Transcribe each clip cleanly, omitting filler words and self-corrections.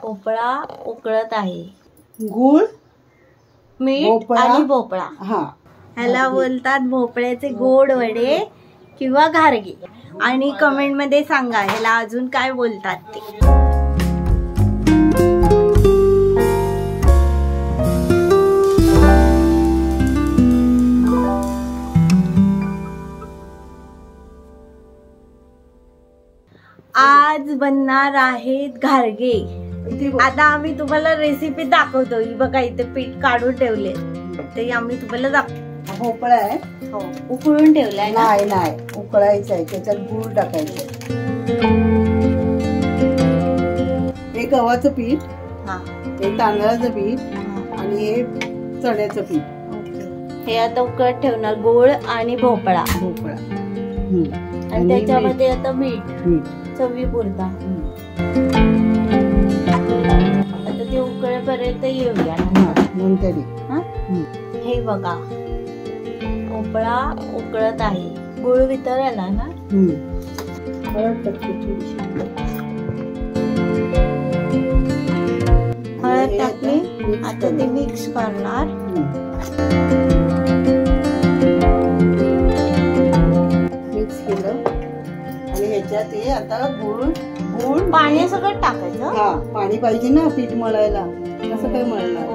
भोपळा उकळत आहे. गूळ, मीठ आणि भोपळा ह्याला बोलतात भोपळ्याचे गोड वडे किंवा घारगे. आणि कमेंट मध्ये सांगा ह्याला अजून काय बोलतात ते. आज बनणार आहेत घारगे. आता आम्ही तुम्हाला रेसिपी दाखवतो. ही बघा इथे पीठ काढून ठेवले ते आम्ही तुम्हाला दाखवतो. भोपळा आहे हो उकळून ठेवलाय. नाही नाही उकळायचं आहे, त्याच्यात गूळ टाकायचं. हे गव्हाचं पीठ, हे तांदळाचं पीठ आणि हे चण्याचं पीठ. हे आता उकळत ठेवणार गोळ आणि भोपळा आणि त्याच्यामध्ये आता मीठ चवीपुरता. आता ते उकळेपर्यंत येऊया नंतर. हे बघा भोपळा उकळत आहे. गुळ वितळला ना. हळद टाकली. आता ते मिक्स करणार. मिक्स केलं आणि ह्याच्यात हे आता गूळ पाण्यासकट टाकायचं. पाणी पाहिजे ना पीठ मळायला. कसं काय मळणार.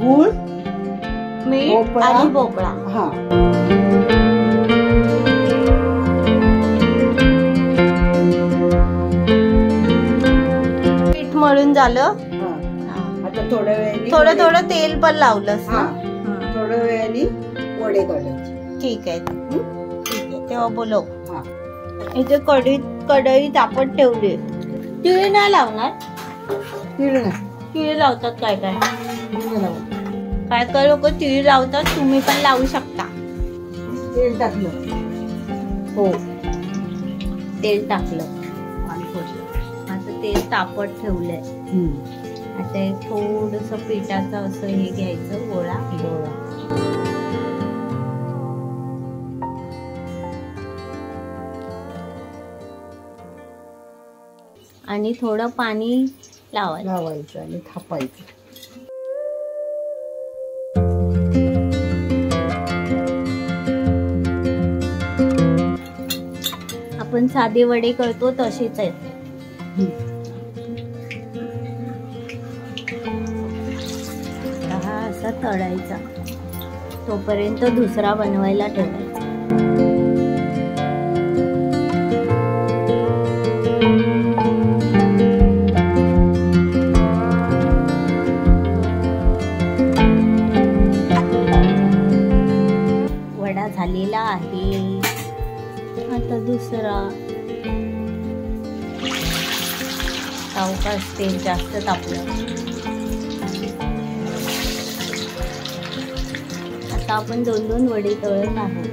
गूळ, मीठ आणि भोपळा. पीठ मळून झालं. आता थोड्या वेळाने थोडं तेल पण लावलंस ना. थोड्या वेळाने वडे काढायचे. ठीक आहे तेव्हा बोलव. इथे कढई तापत ठेवली. तिळे नाही लावणार. तिळे लावतात काय काय काय लोक तिळे लावतात. तुम्ही पण लावू शकता. तेल टाकलं. हो तेल टाकलं. आता तेल तापत ठेवलंय. आता थोडस पिठाचं असं हे घ्यायचं गोळा. आणि थोडं पाणी लावायचं आणि थापायचं. आपण साधे वडे करतो तसेच आहेत. हा असा तळायचा. तोपर्यंत दुसरा बनवायला ठेवायचा. वडा झालेला आहे. आता दुसरा. सावकाश तेल जास्त तापलं. आता आपण 2-2 वडे तळत आहोत.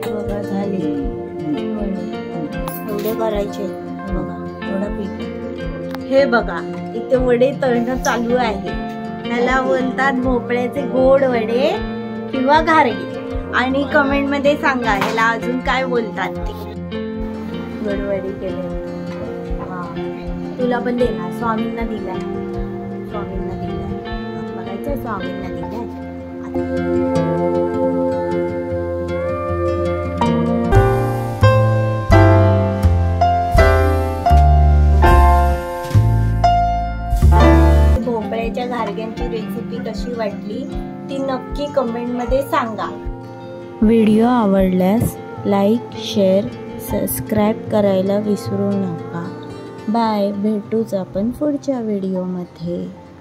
बघा झाले एवढे करायचे. बघा थोडं पीठ. हे बघा इथे वडे तळणं चालू आहे. ह्याला बोलतात भोपळ्याचे गोड वडे किंवा घारगे. आणि कमेंट मध्ये सांगा ह्याला अजून काय बोलतात ते. गोड वडे केले. तुला पण देणार. स्वामींना दिलाय. बघायचं स्वामींना दिलाय. भोपळ्याच्या घारग्यांची रेसिपी कशी वाटली ती नक्की कमेंट मध्ये सांगा. व्हिडिओ आवडल्यास लाईक, शेअर, सबस्क्राईब करायला विसरू नका. बाय. भेटूच आपण पुढच्या व्हिडिओमध्ये.